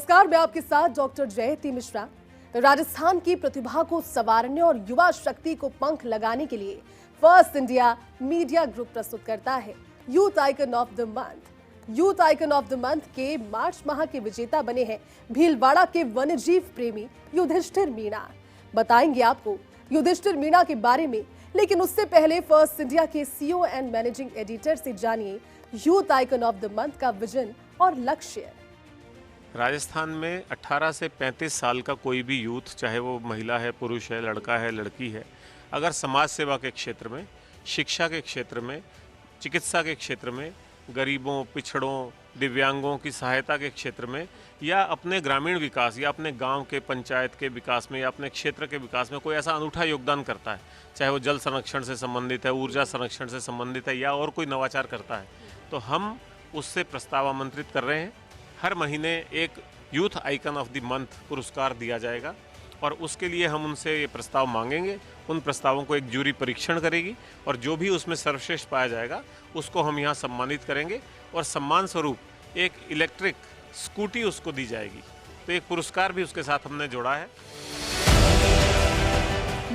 नमस्कार, मैं आपके साथ डॉक्टर जयती मिश्रा। राजस्थान की प्रतिभा को संवारने और युवा शक्ति को पंख लगाने के लिए फर्स्ट इंडिया मीडिया ग्रुप प्रस्तुत करता है youth icon of the month. Youth icon of the month के मार्च माह के विजेता बने हैं भीलवाड़ा के वन्यजीव प्रेमी युधिष्ठिर मीणा। बताएंगे आपको युधिष्ठिर मीणा के बारे में, लेकिन उससे पहले फर्स्ट इंडिया के सीईओ एंड मैनेजिंग एडिटर से जानिए youth icon of the month का विजन और लक्ष्य। राजस्थान में 18 से 35 साल का कोई भी यूथ, चाहे वो महिला है, पुरुष है, लड़का है, लड़की है, अगर समाज सेवा के क्षेत्र में, शिक्षा के क्षेत्र में, चिकित्सा के क्षेत्र में, गरीबों, पिछड़ों, दिव्यांगों की सहायता के क्षेत्र में, या अपने ग्रामीण विकास या अपने गांव के पंचायत के विकास में या अपने क्षेत्र के विकास में कोई ऐसा अनूठा योगदान करता है, चाहे वो जल संरक्षण से संबंधित है, ऊर्जा संरक्षण से संबंधित है या और कोई नवाचार करता है, तो हम उससे प्रस्ताव आमंत्रित कर रहे हैं। हर महीने एक youth icon of the month पुरस्कार दिया जाएगा और उसके लिए हम उनसे ये प्रस्ताव मांगेंगे। उन प्रस्तावों को एक जूरी परीक्षण करेगी और जो भी उसमें सर्वश्रेष्ठ पाया जाएगा उसको हम यहाँ सम्मानित करेंगे और सम्मान स्वरूप एक इलेक्ट्रिक स्कूटी उसको दी जाएगी। तो एक पुरस्कार भी उसके साथ हमने जोड़ा है।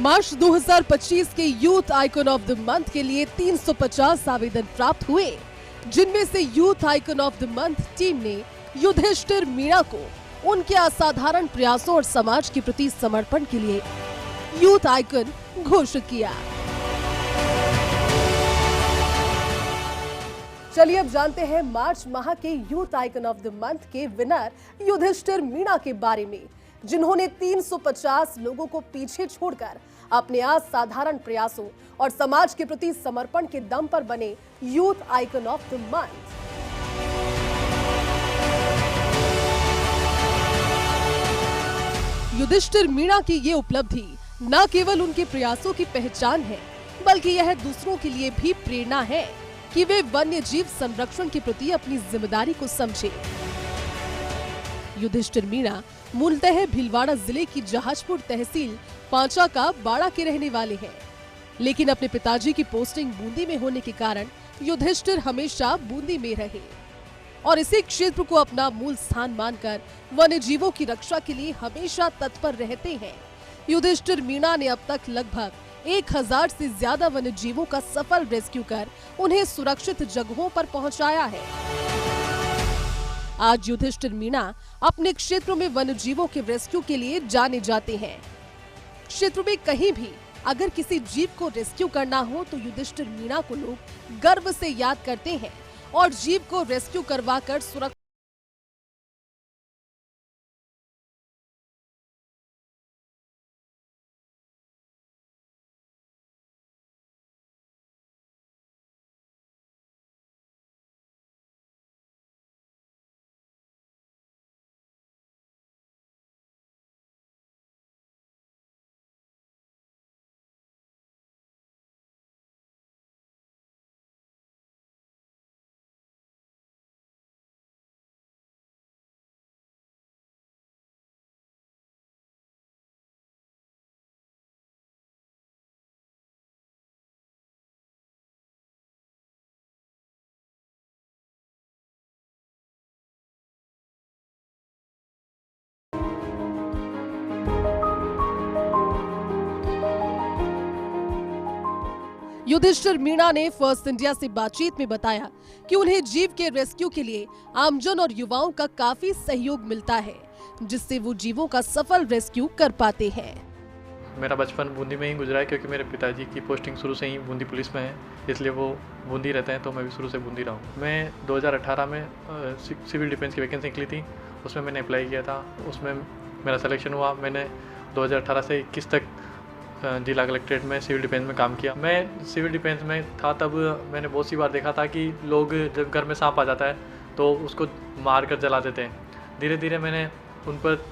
मार्च 2025 के youth icon of the month के लिए 350 आवेदन प्राप्त हुए, जिनमें से youth icon of the month team ने युधिष्ठिर मीणा को उनके असाधारण प्रयासों और समाज के प्रति समर्पण के लिए यूथ आइकन घोषित किया। चलिए अब जानते हैं मार्च माह के youth icon of the month के विनर युधिष्ठिर मीणा के बारे में, जिन्होंने 350 लोगों को पीछे छोड़कर अपने असाधारण प्रयासों और समाज के प्रति समर्पण के दम पर बने youth icon of the month. Yudhishthir Meena की ये उपलब्धि न केवल उनके प्रयासों की पहचान है, बल्कि यह दूसरों के लिए भी प्रेरणा है कि वे वन्य जीव संरक्षण के प्रति अपनी जिम्मेदारी को समझें। युधिष्ठिर मीणा मूलतः भीलवाड़ा जिले की जहाजपुर तहसील पांचा का बाड़ा के रहने वाले हैं, लेकिन अपने पिताजी की पोस्टिंग बूंदी में होने के कारण युधिष्ठिर हमेशा बूंदी में रहे और इसी क्षेत्र को अपना मूल स्थान मानकर वन्य जीवों की रक्षा के लिए हमेशा तत्पर रहते हैं। युधिष्ठिर मीणा ने अब तक लगभग 1000 से ज्यादा वन्य जीवों का सफल रेस्क्यू कर उन्हें सुरक्षित जगहों पर पहुंचाया है। आज युधिष्ठिर मीणा अपने क्षेत्र में वन्य जीवों के रेस्क्यू के लिए जाने जाते हैं। क्षेत्र में कहीं भी अगर किसी जीव को रेस्क्यू करना हो तो युधिष्ठिर मीणा को लोग गर्व से याद करते हैं और जीव को रेस्क्यू करवाकर सुरक्षित युधिष्ठिर मीणा ने फर्स्ट इंडिया से बातचीत में बताया कि उन्हें जीव के रेस्क्यू के लिए आमजन और युवाओं का काफी सहयोग मिलता है, जिससे वो जीवों का सफल रेस्क्यू कर पाते हैं। मेरा बचपन बूंदी में ही गुजरा है, क्योंकि मेरे पिताजी की पोस्टिंग शुरू से ही बूंदी पुलिस में है, इसलिए वो बूंदी रहते हैं, तो मैं भी शुरू से बूंदी रहा हूँ। मैं 2018 में सिविल डिफेंस की वैकेंसी निकली थी, उसमें मैंने अप्लाई किया था, उसमें मेरा सिलेक्शन हुआ। मैंने 2018 से 21 तक जिला कलेक्ट्रेट में सिविल डिफेंस में काम किया। मैं सिविल डिफेंस में था तब मैंने बहुत सी बार देखा था कि लोग जब घर में सांप आ जाता है तो उसको मार कर जला देते हैं। धीरे धीरे मैंने उन पर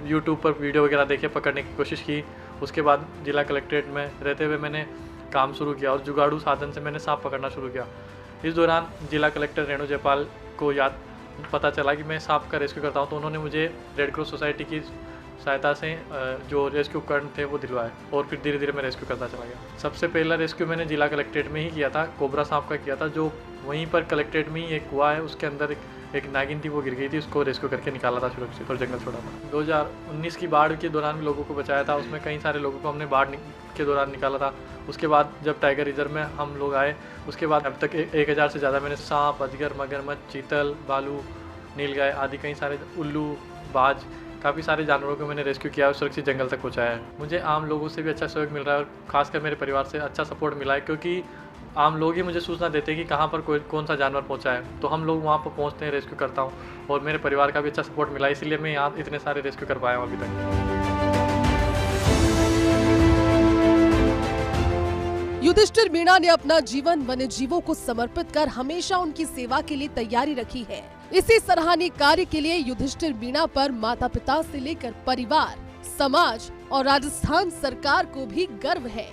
यूट्यूब पर वीडियो वगैरह देखे पकड़ने की कोशिश की। उसके बाद जिला कलेक्ट्रेट में रहते हुए मैंने काम शुरू किया और जुगाड़ू साधन से मैंने सांप पकड़ना शुरू किया। इस दौरान जिला कलेक्टर रेणु जयपाल को पता चला कि मैं सांप का रेस्क्यू करता हूँ, तो उन्होंने मुझे रेड क्रॉस सोसाइटी की सहायता से जो रेस्क्यू उपकरण थे वो दिलवाए और फिर धीरे धीरे मैं रेस्क्यू करता चला गया। सबसे पहला रेस्क्यू मैंने जिला कलेक्ट्रेट में ही किया था, कोबरा सांप का किया था, जो वहीं पर कलेक्ट्रेट में ही एक कुआं है, उसके अंदर एक नागिन थी, वो गिर गई थी, उसको रेस्क्यू करके निकाला था सुरक्षित और जंगल छोड़ा था। 2019 की बाढ़ के दौरान भी लोगों को बचाया था, उसमें कई सारे लोगों को हमने बाढ़ के दौरान निकाला था। उसके बाद जब टाइगर रिजर्व में हम लोग आए, उसके बाद अब तक 1000 से ज़्यादा मैंने सांप, अजगर, मगरमच्छ, चीतल, भालू, नीलगाय आदि कई सारे उल्लू, बाज, काफ़ी सारे जानवरों को मैंने रेस्क्यू किया और सुरक्षित जंगल तक पहुँचाया है। मुझे आम लोगों से भी अच्छा सहयोग मिल रहा है और खासकर मेरे परिवार से अच्छा सपोर्ट मिला है, क्योंकि आम लोग ही मुझे सूचना देते हैं कि कहाँ पर कौन सा जानवर पहुँचा है, तो हम लोग वहाँ पर पहुँचते हैं, रेस्क्यू करता हूँ और मेरे परिवार का भी अच्छा सपोर्ट मिला, इसीलिए मैं यहाँ इतने सारे रेस्क्यू कर पाया हूँ अभी तक। युधिष्ठिर मीणा ने अपना जीवन वन्य जीवों को समर्पित कर हमेशा उनकी सेवा के लिए तैयारी रखी है। इसी सराहनीय कार्य के लिए युधिष्ठिर मीणा पर माता पिता से लेकर परिवार, समाज और राजस्थान सरकार को भी गर्व है।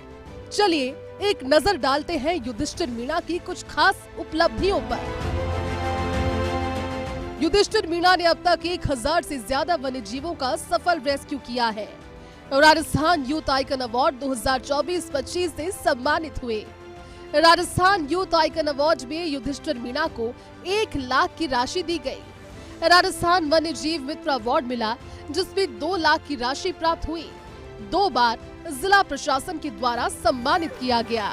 चलिए एक नजर डालते हैं युधिष्ठिर मीणा की कुछ खास उपलब्धियों पर। युधिष्ठिर मीणा ने अब तक 1000 से ज्यादा वन्य जीवों का सफल रेस्क्यू किया है। राजस्थान यूथ आइकन अवार्ड 2024-25 से सम्मानित हुए। राजस्थान यूथ आइकन अवार्ड में युधिष्ठिर मीणा को 1 लाख की राशि दी गई। राजस्थान वन्य जीव मित्र अवार्ड मिला, जिसमें 2 लाख की राशि प्राप्त हुई। 2 बार जिला प्रशासन के द्वारा सम्मानित किया गया।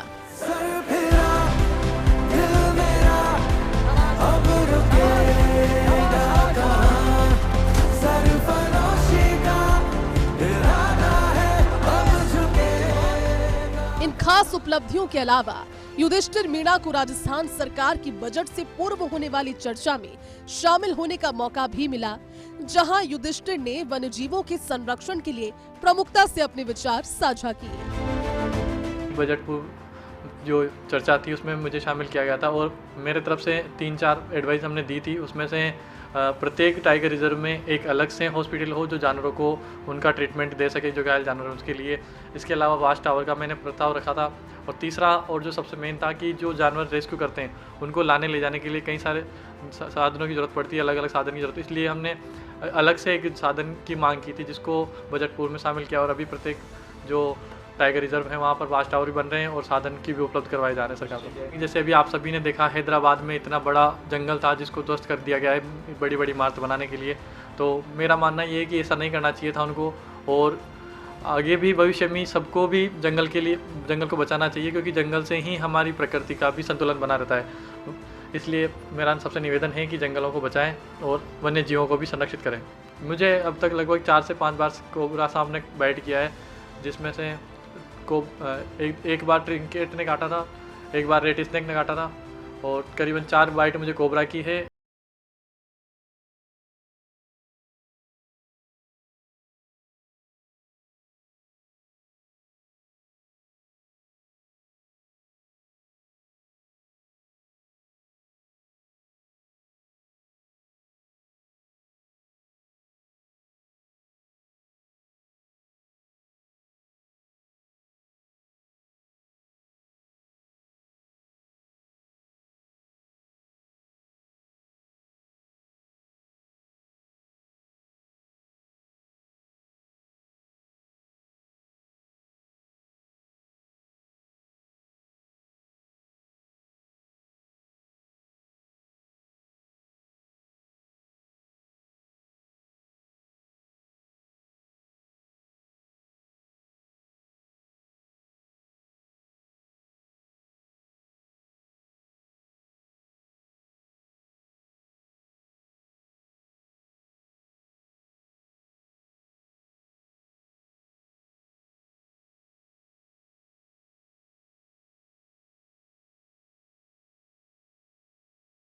इन खास उपलब्धियों के अलावा युधिष्ठिर मीणा को राजस्थान सरकार की बजट से पूर्व होने वाली चर्चा में शामिल होने का मौका भी मिला, जहां युधिष्ठिर ने वन्यजीवों के संरक्षण के लिए प्रमुखता से अपने विचार साझा किए। बजट पूर्व जो चर्चा थी उसमें मुझे शामिल किया गया था और मेरे तरफ से 3-4 एडवाइस हमने दी थी। उसमें से प्रत्येक टाइगर रिजर्व में एक अलग से हॉस्पिटल हो जो जानवरों को उनका ट्रीटमेंट दे सके, जो घायल जानवर उसके लिए। इसके अलावा वाच टावर का मैंने प्रस्ताव रखा था। और तीसरा और जो सबसे मेन था कि जो जानवर रेस्क्यू करते हैं उनको लाने ले जाने के लिए कई सारे साधनों की ज़रूरत पड़ती है, अलग अलग साधन की ज़रूरत, इसलिए हमने अलग से एक साधन की मांग की थी, जिसको बजट पूर्व में शामिल किया। और अभी प्रत्येक जो टाइगर रिजर्व है वहाँ पर वाच टावर भी बन रहे हैं और साधन की भी उपलब्ध करवाए जा रहे हैं सरकार को। जैसे अभी आप सभी ने देखा, हैदराबाद में इतना बड़ा जंगल था जिसको ध्वस्त कर दिया गया है बड़ी बड़ी इमारत बनाने के लिए। तो मेरा मानना ये है कि ऐसा नहीं करना चाहिए था उनको, और आगे भी भविष्य में सबको भी जंगल को बचाना चाहिए, क्योंकि जंगल से ही हमारी प्रकृति का भी संतुलन बना रहता है। इसलिए मेरा सबसे निवेदन है कि जंगलों को बचाएं और वन्य जीवों को भी संरक्षित करें। मुझे अब तक लगभग 4 से 5 बार कोबरा सांप ने बाइट किया है, जिसमें से एक बार ट्रिंकेट ने काटा था, एक बार रेड स्नेक ने काटा था और करीबन 4 बाइट मुझे कोबरा की है।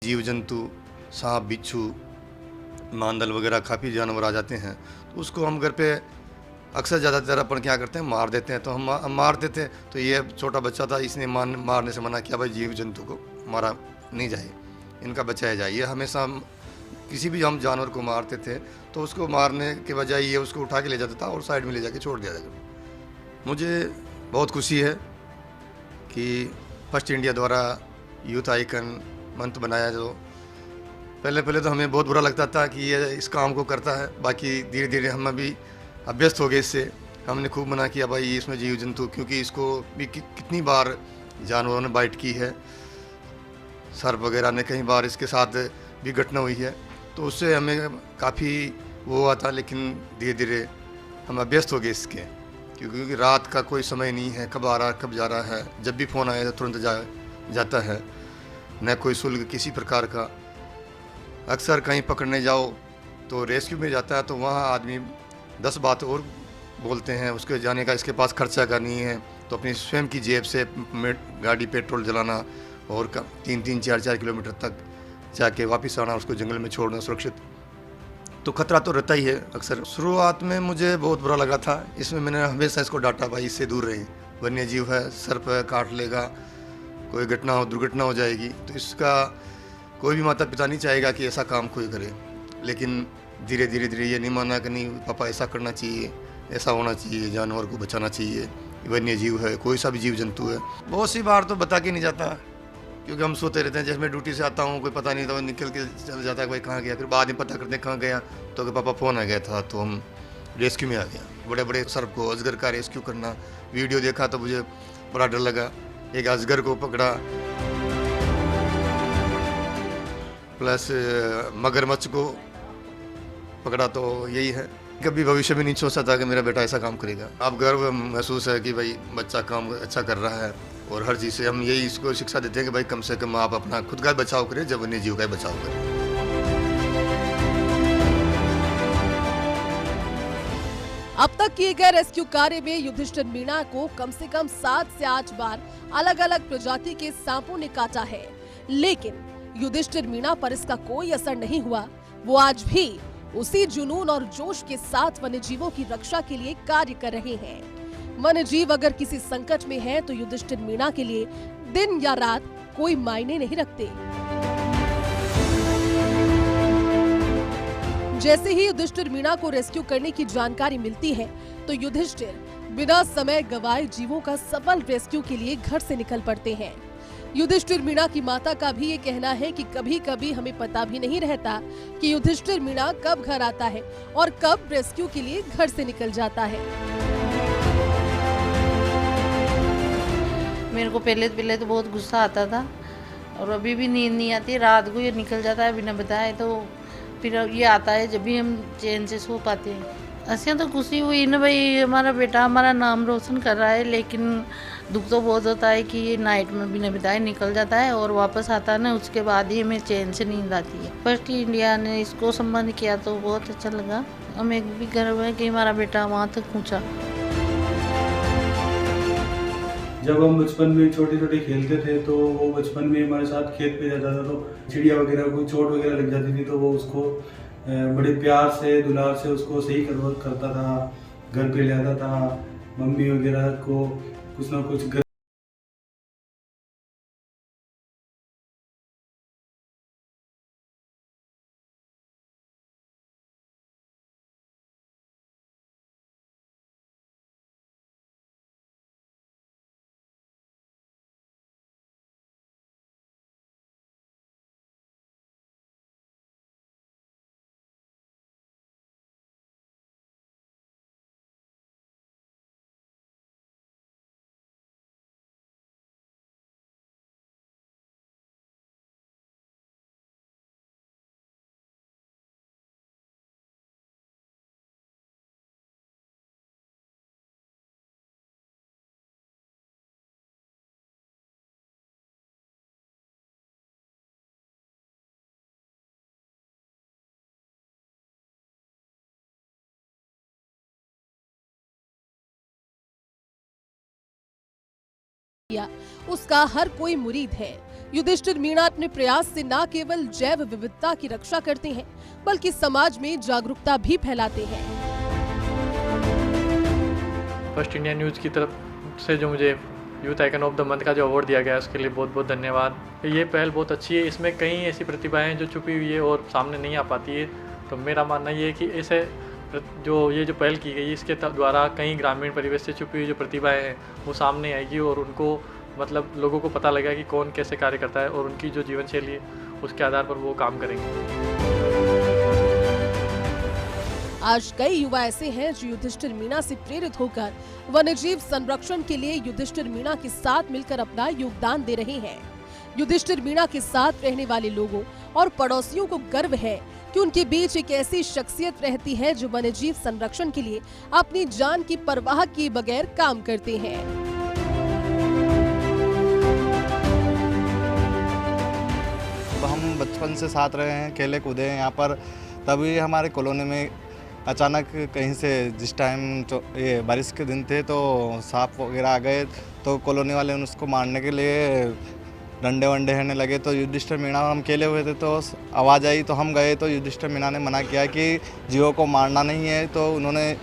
जीव जंतु, सांप, बिच्छू, मांदल वगैरह काफ़ी जानवर आ जाते हैं, तो उसको हम घर पे अक्सर ज़्यादातर अपन क्या करते हैं, मार देते हैं। तो हम मार देते हैं, तो ये छोटा बच्चा था, इसने मारने से मना किया, भाई जीव जंतु को मारा नहीं जाए, इनका बचाया जाए। ये हमेशा हम किसी भी हम जानवर को मारते थे तो उसको मारने के बजाय ये उसको उठा के ले जाता था और साइड में ले जाके छोड़ दिया जाता। मुझे बहुत खुशी है कि फर्स्ट इंडिया द्वारा यूथ आइकन मंथ बनाया। जो पहले तो हमें बहुत बुरा लगता था कि ये इस काम को करता है, बाकी धीरे धीरे हम भी अभ्यस्त हो गए इससे। हमने खूब मना किया भाई इसमें जीव जंतु, क्योंकि इसको भी कितनी बार जानवरों ने बाइट की है, सर्प वगैरह ने कई बार इसके साथ भी घटना हुई है, तो उससे हमें काफ़ी वो हुआ था। लेकिन धीरे धीरे हम अभ्यस्त हो गए इसके, क्योंकि रात का कोई समय नहीं है, कब आ रहा कब जा रहा है, जब भी फ़ोन आया तो तुरंत जाता है, न कोई शुल्क किसी प्रकार का। अक्सर कहीं पकड़ने जाओ तो रेस्क्यू में जाता है तो वहाँ आदमी 10 बात और बोलते हैं, उसके जाने का इसके पास खर्चा करनी है तो अपनी स्वयं की जेब से गाड़ी पेट्रोल जलाना और 3-3, 4-4 किलोमीटर तक जाके वापस आना, उसको जंगल में छोड़ना सुरक्षित, तो खतरा तो रहता ही है अक्सर। शुरुआत में मुझे बहुत बुरा लगा था, इसमें मैंने हमेशा इसको डांटा भाई इससे दूर रही, वन्य जीव है, सर्प है, काट लेगा, कोई घटना हो दुर्घटना हो जाएगी, तो इसका कोई भी माता पिता नहीं चाहेगा कि ऐसा काम कोई करे। लेकिन धीरे धीरे ये नहीं माना कि नहीं पापा ऐसा करना चाहिए, ऐसा होना चाहिए, जानवर को बचाना चाहिए, वन्य जीव है, कोई सा भी जीव जंतु है। बहुत सी बार तो बता के नहीं जाता, क्योंकि हम सोते रहते हैं, जैसे मैं ड्यूटी से आता हूँ कोई पता नहीं, तो निकल के चल जाता है भाई कहाँ गया, फिर बाद में पता करते कहाँ गया, तो कि पापा फ़ोन आ गया था, तो हम रेस्क्यू में आ गया। बड़े बड़े सर्प को, अजगर का रेस्क्यू करना, वीडियो देखा तो मुझे बड़ा डर लगा। एक अजगर को पकड़ा, प्लस मगरमच्छ को पकड़ा, तो यही है। कभी भविष्य में नहीं सोचा था कि मेरा बेटा ऐसा काम करेगा। अब गर्व महसूस है कि भाई बच्चा काम अच्छा कर रहा है, और हर चीज़ से हम यही इसको शिक्षा देते हैं कि भाई कम से कम आप अपना खुद का बचाव करें, जब वन्य जीव का बचाव करें। अब तक किए गए रेस्क्यू कार्य में युधिष्ठिर मीणा को कम से कम 7 से 8 बार अलग अलग प्रजाति के सांपों ने काटा है, लेकिन युधिष्ठिर मीणा पर इसका कोई असर नहीं हुआ। वो आज भी उसी जुनून और जोश के साथ वन्यजीवों की रक्षा के लिए कार्य कर रहे हैं। वन्यजीव अगर किसी संकट में है तो युधिष्ठिर मीणा के लिए दिन या रात कोई मायने नहीं रखते। जैसे ही युधिष्ठिर मीणा को रेस्क्यू करने की जानकारी मिलती है तो युधिष्ठिर बिना समय गवाए जीवों का सफल रेस्क्यू के लिए घर से निकल पड़ते हैं। युधिष्ठिर मीणा की माता का भी ये कहना है कि कभी कभी हमें पता भी नहीं रहता कि युधिष्ठिर मीणा कब घर आता है और कब रेस्क्यू के लिए घर से निकल जाता है। मेरे को पहले तो बहुत गुस्सा आता था, और अभी भी नींद नहीं आती, रात को ये निकल जाता है बिना बताए, तो फिर ये आता है जब भी हम चैन से सो पाते हैं। ऐसे तो खुशी हुई ना भाई, हमारा बेटा हमारा नाम रोशन कर रहा है, लेकिन दुख तो बहुत होता है कि ये नाइट में बिना बताए निकल जाता है और वापस आता है ना, उसके बाद ही हमें चैन से नींद आती है। फर्स्ट इंडिया ने इसको सम्मान किया तो बहुत अच्छा लगा, हमें भी गर्व है कि हमारा बेटा वहाँ तक पहुँचा। जब हम बचपन में छोटे छोटे खेलते थे तो वो बचपन में हमारे साथ खेत पे जाता था, तो चिड़िया वगैरह को चोट वगैरह लग जाती थी तो वो उसको बड़े प्यार से दुलार से उसको सही करता था, घर पे ले आता था, मम्मी वगैरह को कुछ ना कुछ उसका हर कोई मुरीद है। युधिष्ठिर मीणा अपने प्रयास से न केवल जैव विविधता की रक्षा करते हैं बल्कि समाज में जागरूकता भी फैलाते हैं। फर्स्ट इंडिया न्यूज़ की तरफ से जो मुझे youth icon of the month का जो अवार्ड दिया गया है उसके लिए बहुत बहुत धन्यवाद। ये पहल बहुत अच्छी है, इसमें कई ऐसी प्रतिभाएं हैं जो छुपी हुई है और सामने नहीं आ पाती है। तो मेरा मानना ये है कि ऐसे जो पहल की गई इसके द्वारा कई ग्रामीण परिवेश से छुपी हुई जो प्रतिभाएं हैं वो सामने आएगी और उनको मतलब लोगों को पता लगेगा कि कौन कैसे कार्य करता है और उनकी जो जीवन शैली है उसके आधार पर वो काम करेंगे। आज कई युवा ऐसे हैं जो युधिष्ठिर मीणा से प्रेरित होकर वन्यजीव संरक्षण के लिए युधिष्ठिर मीणा के साथ मिलकर अपना योगदान दे रहे हैं। युधिष्ठिर मीणा के साथ रहने वाले लोगों और पड़ोसियों को गर्व है कि उनके बीच एक ऐसी शख्सियत रहती है जो वन्यजीव संरक्षण के लिए अपनी जान की परवाह किए बगैर काम करते हैं। हम बचपन से साथ रहे हैं, खेले कूदे हैं यहाँ पर। तभी हमारे कॉलोनी में अचानक कहीं से जिस टाइम ये बारिश के दिन थे तो सांप वगैरह आ गए, तो कॉलोनी वाले ने उसको मारने के लिए डंडे वंडे रहने लगे। तो युधिष्ठिर मीणा हम खेले हुए थे तो आवाज़ आई तो हम गए, तो युधिष्ठिर मीणा ने मना किया कि जीवों को मारना नहीं है, तो उन्होंने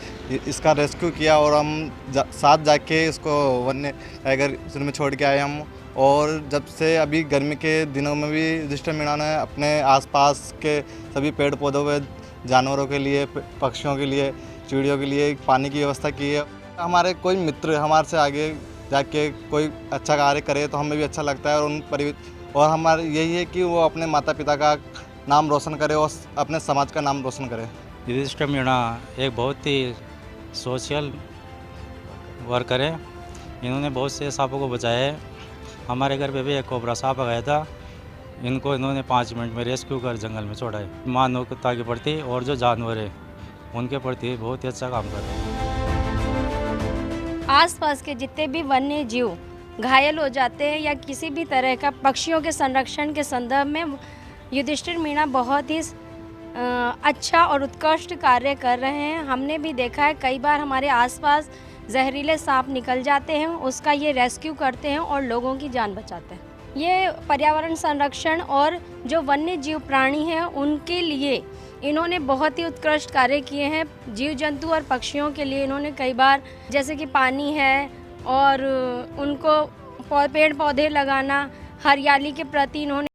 इसका रेस्क्यू किया और हम साथ जाके इसको वन्य टाइगर में छोड़ के आए हम। और जब से अभी गर्मी के दिनों में भी युधिष्ठिर मीणा ने अपने आसपास के सभी पेड़ पौधों में जानवरों के लिए, पक्षियों के लिए, चिड़ियों के लिए पानी की व्यवस्था की है। हमारे कोई मित्र हमारे से आगे जाके कोई अच्छा कार्य करे तो हमें भी अच्छा लगता है, और हमारे यही है कि वो अपने माता पिता का नाम रोशन करे और अपने समाज का नाम रोशन करे। युधिष्ठिर मीणा एक बहुत ही सोशल वर्कर है। इन्होंने बहुत से सांपों को बचाया है। हमारे घर पे भी एक कोबरा सांप आ गया था, इनको इन्होंने 5 मिनट में रेस्क्यू कर जंगल में छोड़ा है। मानवता के प्रति और जो जानवर है उनके प्रति बहुत ही अच्छा काम कर रहे हैं। आसपास के जितने भी वन्य जीव घायल हो जाते हैं या किसी भी तरह का पक्षियों के संरक्षण के संदर्भ में युधिष्ठिर मीणा बहुत ही अच्छा और उत्कृष्ट कार्य कर रहे हैं। हमने भी देखा है कई बार हमारे आसपास जहरीले सांप निकल जाते हैं, उसका ये रेस्क्यू करते हैं और लोगों की जान बचाते हैं। ये पर्यावरण संरक्षण और जो वन्य जीव प्राणी हैं उनके लिए इन्होंने बहुत ही उत्कृष्ट कार्य किए हैं। जीव जंतु और पक्षियों के लिए इन्होंने कई बार जैसे कि पानी है और उनको पेड़ पौधे लगाना, हरियाली के प्रति इन्होंने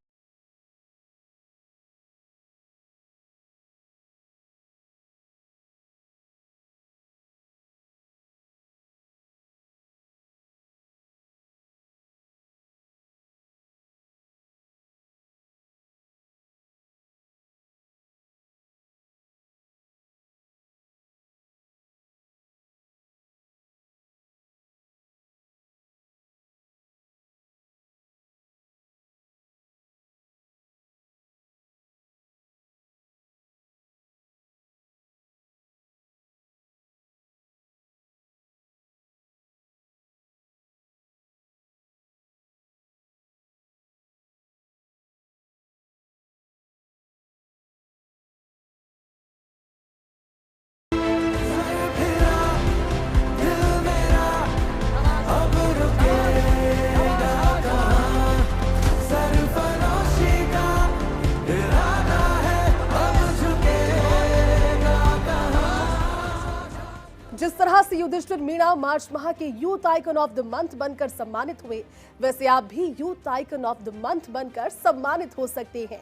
जिस तरह से युधिष्ठिर मीणा मार्च माह के youth icon of the month बनकर सम्मानित हुए, वैसे आप भी youth icon of the month बनकर सम्मानित हो सकते हैं।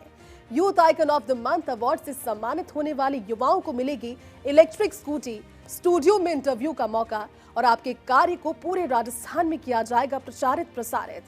Youth icon of the month award से सम्मानित होने वाले युवाओं को मिलेगी इलेक्ट्रिक स्कूटी, स्टूडियो में इंटरव्यू का मौका और आपके कार्य को पूरे राजस्थान में किया जाएगा प्रचारित प्रसारित।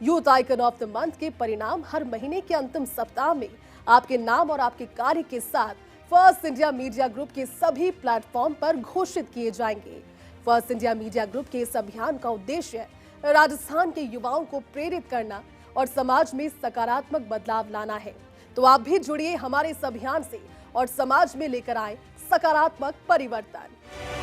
Youth icon of the month के परिणाम हर महीने के अंतिम सप्ताह में आपके नाम और आपके कार्य के साथ फर्स्ट इंडिया मीडिया ग्रुप के सभी प्लेटफॉर्म पर घोषित किए जाएंगे। फर्स्ट इंडिया मीडिया ग्रुप के इस अभियान का उद्देश्य राजस्थान के युवाओं को प्रेरित करना और समाज में सकारात्मक बदलाव लाना है। तो आप भी जुड़िए हमारे इस अभियान से और समाज में लेकर आए सकारात्मक परिवर्तन।